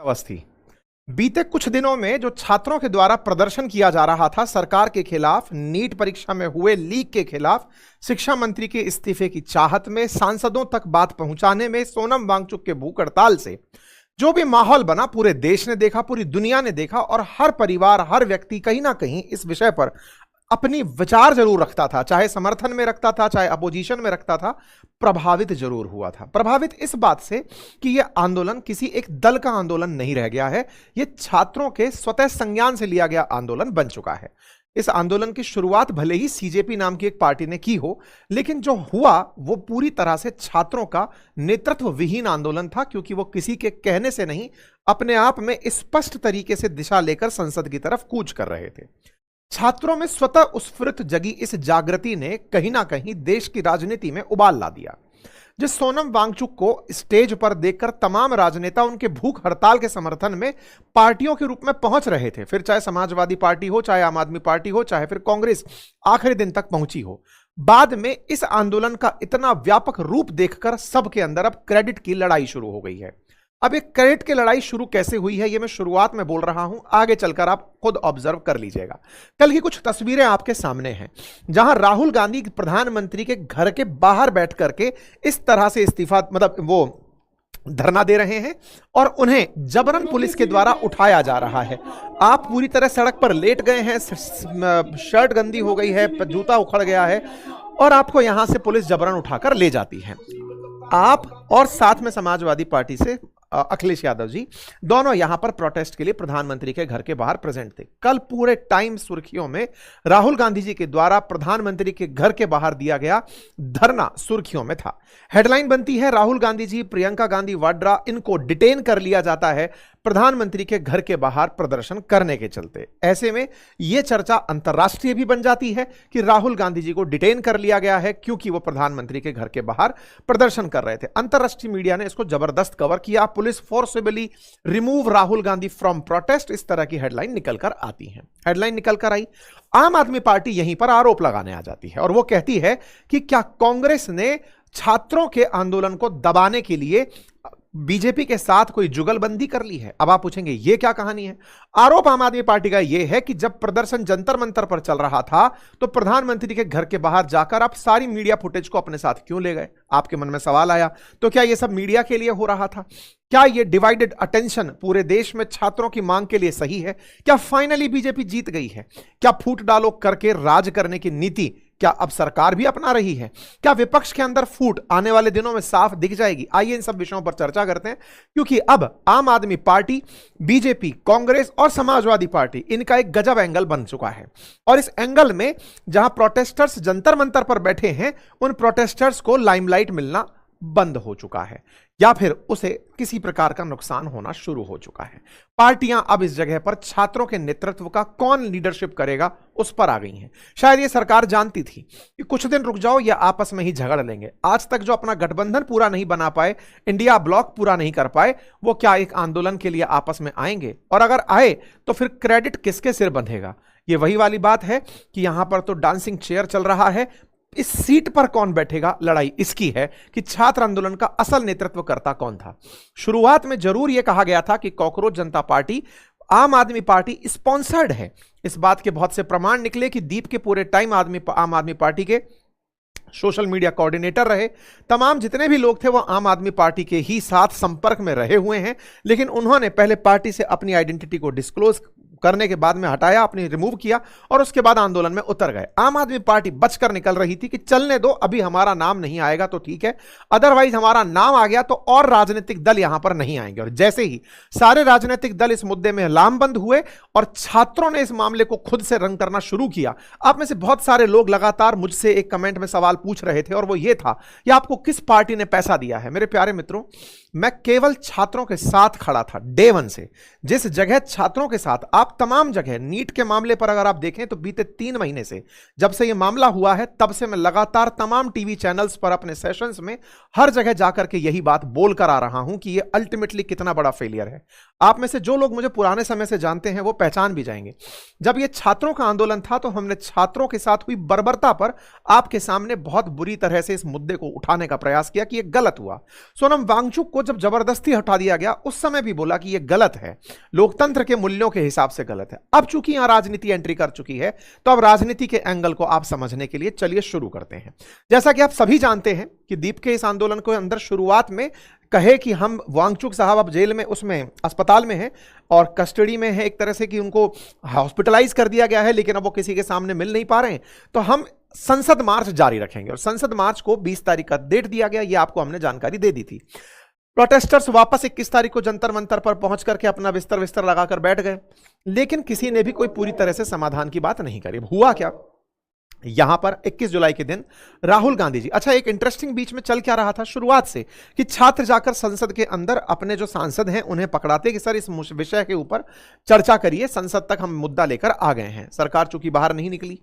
अवस्थी। बीते कुछ दिनों में जो छात्रों के द्वारा प्रदर्शन किया जा रहा था सरकार के खिलाफ, नीट परीक्षा में हुए लीक के खिलाफ, शिक्षा मंत्री के इस्तीफे की चाहत में, सांसदों तक बात पहुंचाने में, सोनम वांगचुक के भूख हड़ताल से जो भी माहौल बना, पूरे देश ने देखा, पूरी दुनिया ने देखा और हर परिवार, हर व्यक्ति कहीं ना कहीं इस विषय पर अपनी विचार जरूर रखता था, चाहे समर्थन में रखता था, चाहे अपोजिशन में रखता था। प्रभावित जरूर हुआ था। प्रभावित इस बात से कि यह आंदोलन किसी एक दल का आंदोलन नहीं रह गया है, यह छात्रों के स्वतः संज्ञान से लिया गया आंदोलन बन चुका है। इस आंदोलन की शुरुआत भले ही सीजेपी नाम की एक पार्टी ने की हो, लेकिन जो हुआ वो पूरी तरह से छात्रों का नेतृत्व विहीन आंदोलन था, क्योंकि वो किसी के कहने से नहीं, अपने आप में स्पष्ट तरीके से दिशा लेकर संसद की तरफ कूच कर रहे थे। छात्रों में स्वतः उत्स्फूर्त जगी इस जागृति ने कहीं ना कहीं देश की राजनीति में उबाल ला दिया। जिस सोनम वांगचुक को स्टेज पर देखकर तमाम राजनेता उनके भूख हड़ताल के समर्थन में पार्टियों के रूप में पहुंच रहे थे, फिर चाहे समाजवादी पार्टी हो, चाहे आम आदमी पार्टी हो, चाहे फिर कांग्रेस आखिरी दिन तक पहुंची हो, बाद में इस आंदोलन का इतना व्यापक रूप देखकर सबके अंदर अब क्रेडिट की लड़ाई शुरू हो गई है। अब एक क्रेडिट की लड़ाई शुरू कैसे हुई है, यह मैं शुरुआत में बोल रहा हूं, आगे चलकर आप खुद ऑब्जर्व कर लीजिएगा। कल की कुछ तस्वीरें आपके सामने हैं, जहां राहुल गांधी प्रधानमंत्री के घर के बाहर बैठ करके इस तरह से इस्तीफा वो धरना दे रहे हैं और उन्हें जबरन पुलिस के द्वारा उठाया जा रहा है। आप पूरी तरह सड़क पर लेट गए हैं, शर्ट गंदी हो गई है, जूता उखड़ गया है और आपको यहां से पुलिस जबरन उठाकर ले जाती है। आप और साथ में समाजवादी पार्टी से अखिलेश यादव जी दोनों यहां पर प्रोटेस्ट के लिए प्रधानमंत्री के घर के बाहर प्रेजेंट थे। कल पूरे टाइम सुर्खियों में राहुल गांधी जी के द्वारा प्रधानमंत्री के घर के बाहर दिया गया धरना सुर्खियों में था। हेडलाइन बनती है, राहुल गांधी जी, प्रियंका गांधी वाड्रा, इनको डिटेन कर लिया जाता है प्रधानमंत्री के घर के बाहर प्रदर्शन करने के चलते। ऐसे में यह चर्चा अंतर्राष्ट्रीय भी बन जाती है कि राहुल गांधी जी को डिटेन कर लिया गया है क्योंकि वो प्रधानमंत्री के घर के बाहर प्रदर्शन कर रहे थे। अंतर्राष्ट्रीय मीडिया ने इसको जबरदस्त कवर किया। Police forcibly remove Rahul Gandhi from protest, इस तरह की हेडलाइन निकलकर आती है। हेडलाइन निकलकर आई, आम आदमी पार्टी यहीं पर आरोप लगाने आ जाती है और वो कहती है कि क्या कांग्रेस ने छात्रों के आंदोलन को दबाने के लिए बीजेपी के साथ कोई जुगलबंदी कर ली है। अब आप पूछेंगे ये क्या कहानी है। आरोप आम आदमी पार्टी का यह है कि जब प्रदर्शन जंतर मंतर पर चल रहा था तो प्रधानमंत्री के घर के बाहर जाकर आप सारी मीडिया फुटेज को अपने साथ क्यों ले गए। आपके मन में सवाल आया, तो क्या यह सब मीडिया के लिए हो रहा था? क्या यह डिवाइडेड अटेंशन पूरे देश में छात्रों की मांग के लिए सही है? क्या फाइनली बीजेपी जीत गई है? क्या फूट डालो करके राज करने की नीति क्या अब सरकार भी अपना रही है? क्या विपक्ष के अंदर फूट आने वाले दिनों में साफ दिख जाएगी? आइए इन सब विषयों पर चर्चा करते हैं, क्योंकि अब आम आदमी पार्टी, बीजेपी, कांग्रेस और समाजवादी पार्टी, इनका एक गजब एंगल बन चुका है। और इस एंगल में जहां प्रोटेस्टर्स जंतर मंतर पर बैठे हैं, उन प्रोटेस्टर्स को लाइमलाइट मिलना बंद हो चुका है या फिर उसे किसी प्रकार का नुकसान होना शुरू हो चुका है। पार्टियां अब इस जगह पर छात्रों के नेतृत्व का कौन लीडरशिप करेगा उस पर आ गई हैं। शायद ये सरकार जानती थी कि कुछ दिन रुक जाओ, या आपस में ही झगड़ लेंगे। आज तक जो अपना गठबंधन पूरा नहीं बना पाए, इंडिया ब्लॉक पूरा नहीं कर पाए, वो क्या एक आंदोलन के लिए आपस में आएंगे? और अगर आए तो फिर क्रेडिट किसके सिर बंधेगा? ये वही वाली बात है कि यहां पर तो डांसिंग चेयर चल रहा है, इस सीट पर कौन बैठेगा, लड़ाई इसकी है कि छात्र आंदोलन का असल नेतृत्व करता कौन था। शुरुआत में जरूर यह कहा गया था कि कॉकरोच जनता पार्टी आम आदमी पार्टी स्पॉन्सर्ड है। इस बात के बहुत से प्रमाण निकले कि दीप के पूरे टाइम आम आदमी पार्टी के सोशल मीडिया कोऑर्डिनेटर रहे। तमाम जितने भी लोग थे वो आम आदमी पार्टी के ही साथ संपर्क में रहे हुए हैं, लेकिन उन्होंने पहले पार्टी से अपनी आइडेंटिटी को डिस्क्लोज करने के बाद में हटाया, अपनी रिमूव किया और उसके बाद आंदोलन में उतर गए। आम आदमी पार्टी बचकर निकल रही थी कि चलने दो, अभी हमारा नाम नहीं आएगा तो ठीक है, अदरवाइज हमारा नाम आ गया तो और राजनीतिक दल यहां पर नहीं आएंगे। और जैसे ही सारे राजनीतिक दल इस मुद्दे में लामबंद हुए और छात्रों ने इस मामले को खुद से रंग करना शुरू किया। आप में से बहुत सारे लोग लगातार मुझसे एक कमेंट में सवाल पूछ रहे थे और वो ये था कि आपको किस पार्टी ने पैसा दिया है। मेरे प्यारे मित्रों, मैं केवल छात्रों के साथ खड़ा था डे वन से। जिस जगह छात्रों के साथ, आप तमाम जगह नीट के मामले पर अगर आप देखें तो बीते 3 महीने से, जब से यह मामला हुआ है, तब से मैं लगातार तमाम टीवी चैनल्स पर अपने सेशंस में हर जगह जाकर के यही बात बोलकर आ रहा हूं कि यह अल्टीमेटली कितना बड़ा फेलियर है। आप में से जो लोग मुझे पुराने समय से जानते हैं वो पहचान भी जाएंगे। जब ये छात्रों का आंदोलन था तो हमने छात्रों के साथ हुई बर्बरता पर आपके सामने बहुत बुरी तरह से इस मुद्दे को उठाने का प्रयास किया कि ये गलत हुआ। सोनम वांगचुक को जब जबरदस्ती हटा दिया गया उस समय भी बोला कि ये गलत है, लोकतंत्र के मूल्यों के हिसाब से गलत है। अब चूंकि यहां राजनीति एंट्री कर चुकी है तो अब राजनीति के एंगल को आप समझने के लिए चलिए शुरू करते हैं। जैसा कि आप सभी जानते हैं कि दीप के इस आंदोलन को अंदर शुरुआत में कहे कि हम वांगचुक साहब अब जेल में उसमें अस्पताल में हैं और कस्टडी में है, एक तरह से कि उनको हॉस्पिटलाइज कर दिया गया है, लेकिन अब वो किसी के सामने मिल नहीं पा रहे हैं, तो हम संसद मार्च जारी रखेंगे। और संसद मार्च को 20 तारीख का डेट दिया गया, ये आपको हमने जानकारी दे दी थी। प्रोटेस्टर्स वापस 21 तारीख को जंतर मंतर पर पहुंच करके अपना बिस्तर लगाकर बैठ गए, लेकिन किसी ने भी कोई पूरी तरह से समाधान की बात नहीं करी। हुआ क्या, यहां पर 21 जुलाई के दिन राहुल गांधी जी, अच्छा एक इंटरेस्टिंग बीच में चल क्या रहा था शुरुआत से कि छात्र जाकर संसद के अंदर अपने जो सांसद हैं उन्हें पकड़ाते कि सर इस विषय के ऊपर चर्चा करिए, संसद तक हम मुद्दा लेकर आ गए हैं। सरकार चूंकि बाहर नहीं निकली,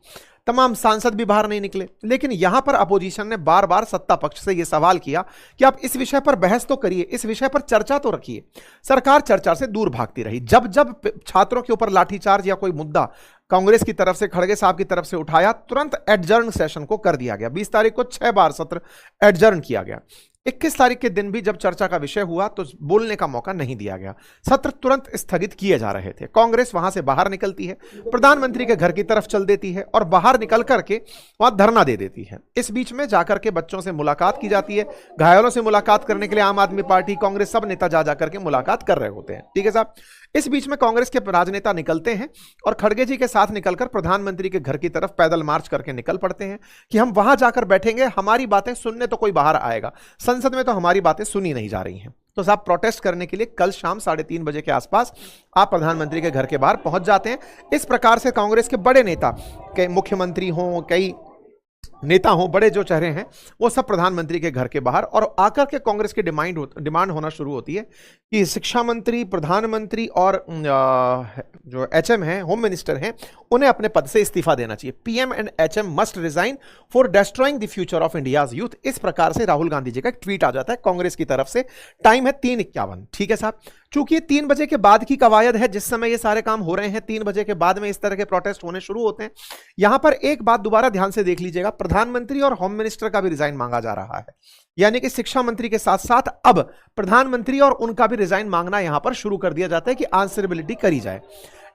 तमाम सांसद भी बाहर नहीं निकले, लेकिन यहां पर अपोजिशन ने बार बार सत्ता पक्ष से यह सवाल किया कि आप इस विषय पर बहस तो करिए, इस विषय पर चर्चा तो रखिए। सरकार चर्चा से दूर भागती रही। जब जब छात्रों के ऊपर लाठीचार्ज या कोई मुद्दा कांग्रेस की तरफ से, खड़गे साहब की तरफ से उठाया, तुरंत एडजर्न सेशन को कर दिया गया। 20 तारीख को 6 बार सत्र एडजर्न किया गया। 21 तारीख के दिन भी जब चर्चा का विषय हुआ तो बोलने का मौका नहीं दिया गया, सत्र तुरंत स्थगित किए जा रहे थे। कांग्रेस वहां से बाहर निकलती है, प्रधानमंत्री के घर की तरफ चल देती है और बाहर निकल करके वहां धरना दे देती है। इस बीच में जाकर के बच्चों से मुलाकात की जाती है, घायलों से मुलाकात करने के लिए आम आदमी पार्टी, कांग्रेस, सब नेता जा जाकर के मुलाकात कर रहे होते हैं। ठीक है साहब, इस बीच में कांग्रेस के राजनेता निकलते हैं और खड़गे जी के साथ निकलकर प्रधानमंत्री के घर की तरफ पैदल मार्च करके निकल पड़ते हैं कि हम वहां जाकर बैठेंगे, हमारी बातें सुनने तो कोई बाहर आएगा, संसद में तो हमारी बातें सुनी नहीं जा रही हैं। तो साहब प्रोटेस्ट करने के लिए कल शाम 3:30 बजे के आसपास आप प्रधानमंत्री के घर के बाहर पहुंच जाते हैं। इस प्रकार से कांग्रेस के बड़े नेता, कई मुख्यमंत्री हों, कई नेता हों, बड़े जो चेहरे हैं, वो सब प्रधानमंत्री के घर के बाहर, और आकर के कांग्रेस की डिमांड होना शुरू होती है कि शिक्षा मंत्री, प्रधानमंत्री और जो एचएम हैं, होम मिनिस्टर हैं, उन्हें अपने पद से इस्तीफा देना चाहिए। PM and HM must resign for destroying the future of India's youth. इस प्रकार से राहुल गांधी जी का एक ट्वीट आ जाता है कांग्रेस की तरफ से। टाइम है 3:51। ठीक है साहब, चूंकि 3 बजे के बाद की कवायद है, जिस समय ये सारे काम हो रहे हैं, 3 बजे के बाद में इस तरह के प्रोटेस्ट होने शुरू होते हैं। यहां पर एक बात दोबारा ध्यान से देख लीजिएगा, प्रधानमंत्री और होम मिनिस्टर का भी रिजाइन मांगा जा रहा है, यानी कि शिक्षा मंत्री के साथ साथ अब प्रधानमंत्री और उनका भी रिजाइन मांगना यहां पर शुरू कर दिया जाता है कि आंसरेबिलिटी करी जाए।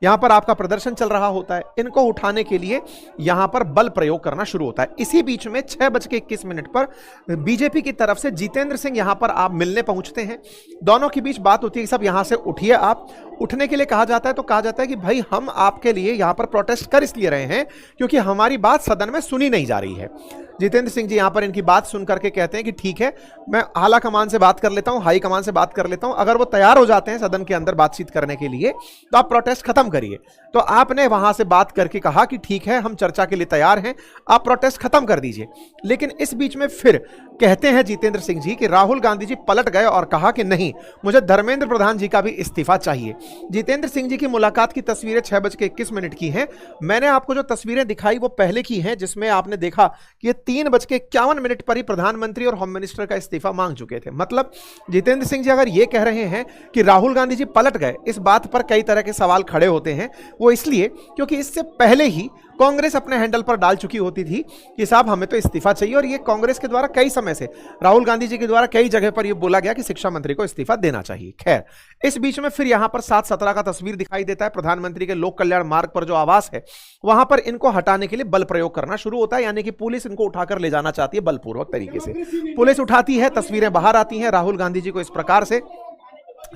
यहां पर आपका प्रदर्शन चल रहा होता है, इनको उठाने के लिए यहां पर बल प्रयोग करना शुरू होता है। इसी बीच में 6:21 पर बीजेपी की तरफ से जितेंद्र सिंह यहां पर आप मिलने पहुंचते हैं। दोनों के बीच बात होती है कि सब यहां से उठिए। आप उठने के लिए कहा जाता है तो कहा जाता है कि भाई हम आपके लिए यहां पर प्रोटेस्ट कर इसलिए रहे हैं क्योंकि हमारी बात सदन में सुनी नहीं जा रही है। जितेंद्र सिंह जी यहां पर इनकी बात सुन करके कहते हैं कि ठीक है, मैं आला कमान से बात कर लेता हूं, हाई कमान से बात कर लेता हूं, अगर वो तैयार हो जाते हैं सदन के अंदर बातचीत करने के लिए तो आप प्रोटेस्ट खत्म करिए। तो आपने वहां से बात करके कहा कि ठीक है, हम चर्चा के लिए तैयार हैं, आप प्रोटेस्ट खत्म कर दीजिए। लेकिन इस बीच में फिर कहते हैं जितेंद्र सिंह जी कि राहुल गांधी जी पलट गए और कहा कि नहीं, मुझे धर्मेंद्र प्रधान जी का भी इस्तीफा चाहिए। जितेंद्र सिंह जी की मुलाकात की तस्वीरें 6:21 की हैं। मैंने आपको जो तस्वीरें दिखाई वो पहले की हैं, जिसमें आपने देखा कि 3:51 पर ही प्रधानमंत्री और होम मिनिस्टर का इस्तीफा मांग चुके थे। मतलब जितेंद्र सिंह जी अगर ये कह रहे हैं कि राहुल गांधी जी पलट गए, इस बात पर कई तरह के सवाल खड़े होते हैं। वो इसलिए क्योंकि इससे पहले ही कांग्रेस अपने हैंडल पर डाल चुकी होती थी कि साहब हमें तो इस्तीफा चाहिए, और ये कांग्रेस के द्वारा कई समय से, राहुल गांधी जी के द्वारा कई जगह पर यह बोला गया कि शिक्षा मंत्री को इस्तीफा देना चाहिए। खैर, इस बीच में फिर यहां पर 7:17 का तस्वीर दिखाई देता है। प्रधानमंत्री के लोक कल्याण मार्ग पर जो आवास है वहां पर इनको हटाने के लिए बल प्रयोग करना शुरू होता है, यानी कि पुलिस इनको उठाकर ले जाना चाहती है बलपूर्वक तरीके से। पुलिस उठाती है, तस्वीरें बाहर आती हैं, राहुल गांधी जी को इस प्रकार से,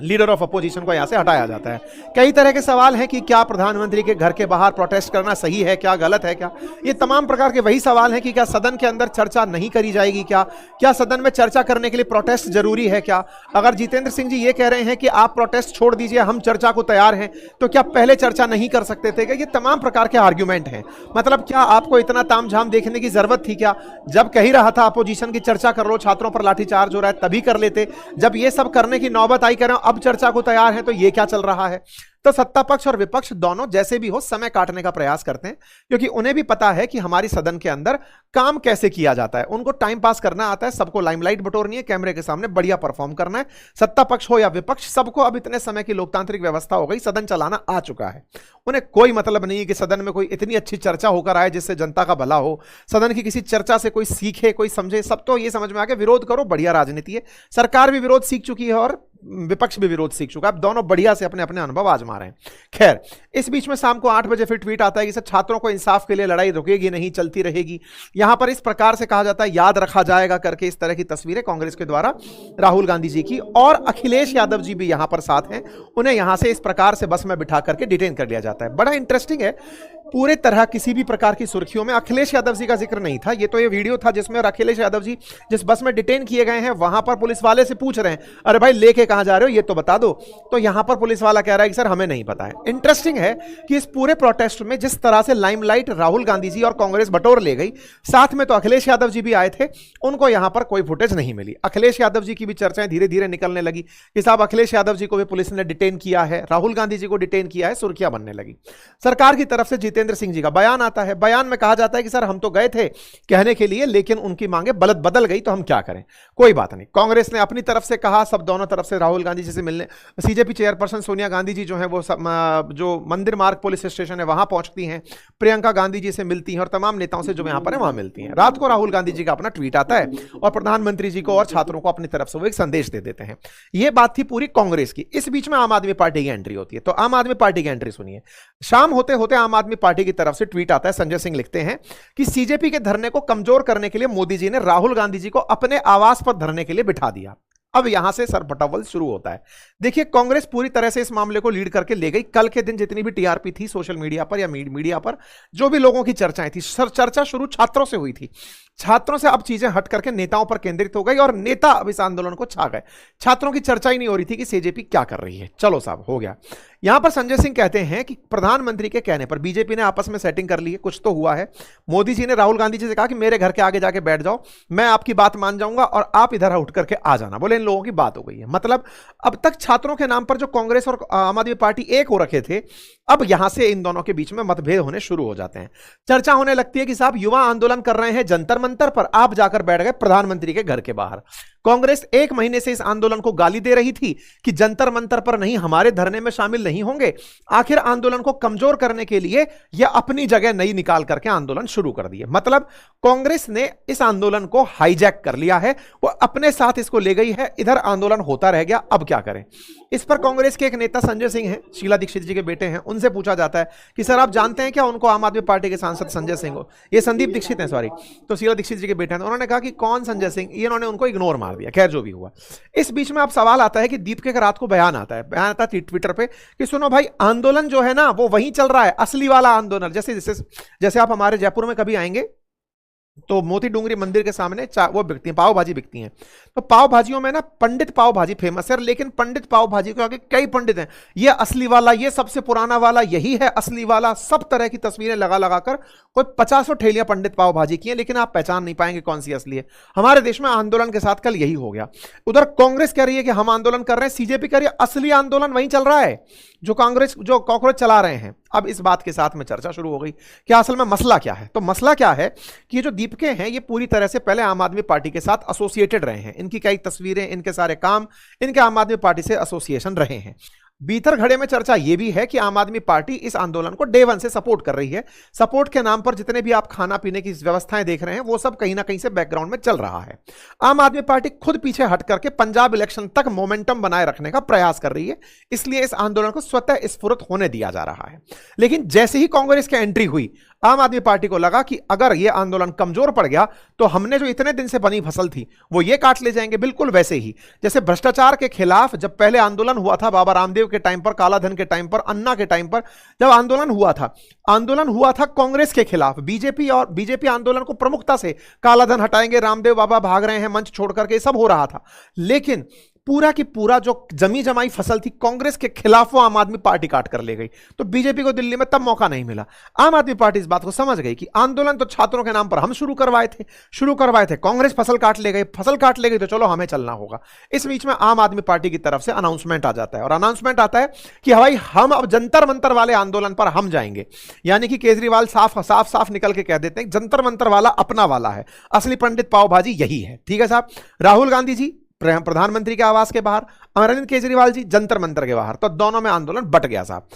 लीडर ऑफ अपोजिशन को यहां से हटाया जाता है। कई तरह के सवाल हैं कि क्या प्रधानमंत्री के घर के बाहर प्रोटेस्ट करना सही है, क्या गलत है, क्या, ये तमाम प्रकार के वही सवाल हैं कि क्या सदन के अंदर चर्चा नहीं करी जाएगी, क्या सदन में चर्चा करने के लिए प्रोटेस्ट जरूरी है, क्या अगर जितेंद्र सिंह जी ये कह रहे हैं कि आप प्रोटेस्ट छोड़ दीजिए, हम चर्चा को तैयार हैं, तो क्या पहले चर्चा नहीं कर सकते थे? ये तमाम प्रकार के आर्ग्यूमेंट हैं। मतलब क्या आपको इतना तामझाम देखने की जरूरत थी क्या? जब कह ही रहा था अपोजिशन की चर्चा कर लो, छात्रों पर लाठीचार्ज हो रहा है, तभी कर लेते। जब ये सब करने की नौबत आई, कह रहे अब चर्चा को तैयार है, तो ये क्या चल रहा है? तो सत्ता पक्ष और विपक्ष दोनों जैसे भी हो समय काटने का प्रयास करते हैं, क्योंकि उन्हें भी पता है कि हमारी सदन के अंदर काम कैसे किया जाता है। उनको टाइम पास करना आता है, सबको लाइमलाइट बटोरनी है, कैमरे के सामने बढ़िया परफॉर्म करना है। सत्ता पक्ष हो या विपक्ष, सबको अब इतने समय की लोकतांत्रिक व्यवस्था हो गई, सदन चलाना आ चुका है। उन्हें कोई मतलब नहीं है कि सदन में कोई इतनी अच्छी चर्चा होकर आए जिससे जनता का भला हो, सदन की किसी चर्चा से कोई सीखे, कोई समझे। सब तो ये समझ में आ गया विरोध करो, बढ़िया राजनीति है। सरकार भी विरोध सीख चुकी है और विपक्ष भी विरोध सीख चुका है। अब दोनों बढ़िया से अपने अपने अनुभव आजमा रहे हैं। खैर, इस बीच में शाम को 8 बजे फिर ट्वीट आता है कि सर छात्रों को इंसाफ के लिए लड़ाई रुकेगी नहीं, चलती रहेगी। यहां पर इस प्रकार से कहा जाता है याद रखा जाएगा करके, इस तरह की तस्वीरें कांग्रेस के द्वारा राहुल गांधी जी की, और अखिलेश यादव जी भी यहां पर साथ हैं। उन्हें यहां से इस प्रकार से बस में बिठा करके डिटेन कर लिया जाता है। बड़ा इंटरेस्टिंग है, पूरे तरह किसी भी प्रकार की सुर्खियों में अखिलेश यादव जी का जिक्र नहीं था। ये तो ये वीडियो था जिसमें अखिलेश यादव जी जिस बस में डिटेन किए गए हैं वहां पर पुलिस वाले से पूछ रहे हैं, अरे भाई लेके कहां जा रहे हो, ये तो बता दो। तो यहां पर पुलिस वाला कह रहा है कि सर हमें नहीं पता है। इंटरेस्टिंग है कि इस पूरे प्रोटेस्ट में जिस तरह से लाइमलाइट राहुल गांधी जी और कांग्रेस बटोर ले गई, साथ में तो अखिलेश यादव जी भी आए थे, उनको यहां पर कोई फुटेज नहीं मिली। अखिलेश यादव जी की भी चर्चाएं धीरे धीरे निकलने लगी कि साहब अखिलेश यादव जी को भी पुलिस ने डिटेन किया है, राहुल गांधी जी को डिटेन किया है, सुर्खियां बनने लगी। सरकार की तरफ से जितेंद्र सिंह जी का बयान आता है। बयान में कहा जाता है कि सर हम तो गए थे कहने के लिए, लेकिन उनकी मांगे बदल गई, तो हम क्या करें, कोई बात नहीं। कांग्रेस ने अपनी तरफ से कहा, सब दोनों तरफ से राहुल गांधी जी से मिलने, सीजेपी चेयरपर्सन सोनिया गांधी जी जो है वो जो मंदिर मार्ग पुलिस स्टेशन है वहां पहुंचती हैं, प्रियंका गांधी जी से मिलती हैं और तमाम नेताओं से जो यहां पर है वहां मिलती हैं। रात को राहुल गांधी जी का अपना ट्वीट आता है और प्रधानमंत्री जी को और छात्रों को अपनी तरफ से वो एक संदेश दे देते हैं। यह बात थी पूरी कांग्रेस की। इस बीच में आम आदमी पार्टी की एंट्री होती है। तो आम आदमी पार्टी की एंट्री सुनिए। शाम होते होते आम आदमी पार्टी की तरफ से ट्वीट आता है। संजय सिंह लिखते हैं कि सीजेपी के धरने को कमजोर करने के लिए मोदी जी ने राहुल गांधी जी को अपने आवास पर धरने के लिए बिठा दिया। अब यहां से सरपटावल शुरू होता है। देखिए, कांग्रेस पूरी तरह से इस मामले को लीड करके ले गई। कल के दिन जितनी भी टीआरपी थी सोशल मीडिया पर या मीडिया पर, जो भी लोगों की चर्चाएं थी, चर्चा शुरू छात्रों से हुई थी। छात्रों से अब चीजें हट करके नेताओं पर केंद्रित हो गई और नेता अब इस आंदोलन को छा गए। छात्रों की चर्चा ही नहीं हो रही थी कि सीजेपी क्या कर रही है। चलो साहब, हो गया। यहां पर संजय सिंह कहते हैं कि प्रधानमंत्री के कहने पर बीजेपी ने आपस में सेटिंग कर ली है, कुछ तो हुआ है। मोदी जी ने राहुल गांधी जी से कहा कि मेरे घर के आगे जाके बैठ जाओ, मैं आपकी बात मान जाऊंगा और आप इधर उठ करके आ जाना। बोले इन लोगों की बात हो गई है। मतलब अब तक छात्रों के नाम पर जो कांग्रेस और आम आदमी पार्टी एक हो रखे थे, अब यहां से इन दोनों के बीच में मतभेद होने शुरू हो जाते हैं। चर्चा होने लगती है कि साहब युवा आंदोलन कर रहे हैं जंतर मंतर पर, आप जाकर बैठ गए प्रधानमंत्री के घर के बाहर। कांग्रेस 1 महीने से इस आंदोलन को गाली दे रही थी कि जंतर मंतर पर नहीं, हमारे धरने में शामिल नहीं होंगे। आखिर आंदोलन को कमजोर करने के लिए यह अपनी जगह नई निकाल करके आंदोलन शुरू कर दिए। मतलब कांग्रेस ने इस आंदोलन को हाईजैक कर लिया है, वो अपने साथ इसको ले गई है, इधर आंदोलन होता रह गया। अब क्या करें? इस पर कांग्रेस के एक नेता संजय सिंह हैं, शीला दीक्षित जी के बेटे हैं, उनसे पूछा जाता है कि सर आप जानते हैं क्या उनको आम आदमी पार्टी के सांसद संजय सिंह हो, ये संदीप दीक्षित हैं, सॉरी, तो शीला दीक्षित जी के बेटे हैं। उन्होंने कहा कि कौन संजय सिंह, ये इन्होंने उनको इग्नोर मार दिया। खैर जो भी हुआ, इस बीच में अब सवाल आता है कि दीप के रात को बयान आता है ट्विटर पे कि सुनो भाई, आंदोलन जो है ना वो वहीं चल रहा है, असली वाला आंदोलन। जैसे आप हमारे जयपुर में कभी आएंगे तो मोती डूंगरी मंदिर के सामने वो बिकती हैं, पाव भाजी बिकती हैं। तो पाव भाजियों में ना पंडित पाव भाजी फेमस है, लेकिन पंडित पाव भाजी के आगे कई पंडित हैं। ये असली वाला, ये सबसे पुराना वाला, यही है असली वाला। सब तरह की तस्वीरें लगा लगा कर कोई 50 ठेलियां पंडित पाव भाजी की हैं, लेकिन आप पहचान नहीं पाएंगे कौन सी असली है। हमारे देश में आंदोलन के साथ कल यही हो गया। उधर कांग्रेस कह रही है कि हम आंदोलन कर रहे हैं, सीजेपी कह रही है असली आंदोलन वहीं चल रहा है जो कॉकरोच चला रहे हैं। अब इस बात के साथ में चर्चा शुरू हो गई कि असल में मसला क्या है। तो मसला क्या है कि ये जो दीपके हैं ये पूरी तरह से पहले आम आदमी पार्टी के साथ एसोसिएटेड रहे हैं। इनकी कई तस्वीरें, इनके सारे काम इनके आम आदमी पार्टी से एसोसिएशन रहे हैं। भीतर घड़े में चर्चा यह भी है कि आम आदमी पार्टी इस आंदोलन को डे 1 से सपोर्ट कर रही है। सपोर्ट के नाम पर जितने भी आप खाना पीने की व्यवस्थाएं देख रहे हैं वो सब कहीं ना कहीं से बैकग्राउंड में चल रहा है। आम आदमी पार्टी खुद पीछे हट करके पंजाब इलेक्शन तक मोमेंटम बनाए रखने का प्रयास कर रही है, इसलिए इस आंदोलन को स्वतः स्फुरित होने दिया जा रहा है। लेकिन जैसे ही कांग्रेस की एंट्री हुई, आम आदमी पार्टी को लगा कि अगर यह आंदोलन कमजोर पड़ गया तो हमने जो इतने दिन से बनी फसल थी वो ये काट ले जाएंगे। बिल्कुल वैसे ही जैसे भ्रष्टाचार के खिलाफ जब पहले आंदोलन हुआ था, बाबा रामदेव के टाइम पर, काला के टाइम पर, अन्ना के टाइम पर, जब आंदोलन हुआ था कांग्रेस के खिलाफ। बीजेपी आंदोलन को प्रमुखता से काला धन हटाएंगे, रामदेव बाबा भाग रहे हैं मंच छोड़ करके, सब हो रहा था। लेकिन पूरा की पूरा जो जमी जमाई फसल थी कांग्रेस के खिलाफ वो आम आदमी पार्टी काट कर ले गई। तो बीजेपी को दिल्ली में तब मौका नहीं मिला। आम आदमी पार्टी इस बात को समझ गई कि आंदोलन तो छात्रों के नाम पर हम शुरू करवाए थे, कांग्रेस फसल काट ले गई तो चलो हमें चलना होगा। इस बीच में आम आदमी पार्टी की तरफ से अनाउंसमेंट आ जाता है, और अनाउंसमेंट आता है कि भाई हम अब जंतर मंतर वाले आंदोलन पर हम जाएंगे। यानी कि केजरीवाल साफ निकल के कह देते हैं जंतर मंतर वाला अपना वाला है, असली पंडित पाव भाजी यही है। ठीक है साहब। राहुल गांधी जी प्रधानमंत्री के आवास के बाहर, अरविंद केजरीवाल जी जंतर मंतर के बाहर, तो दोनों में आंदोलन बट गया साहब।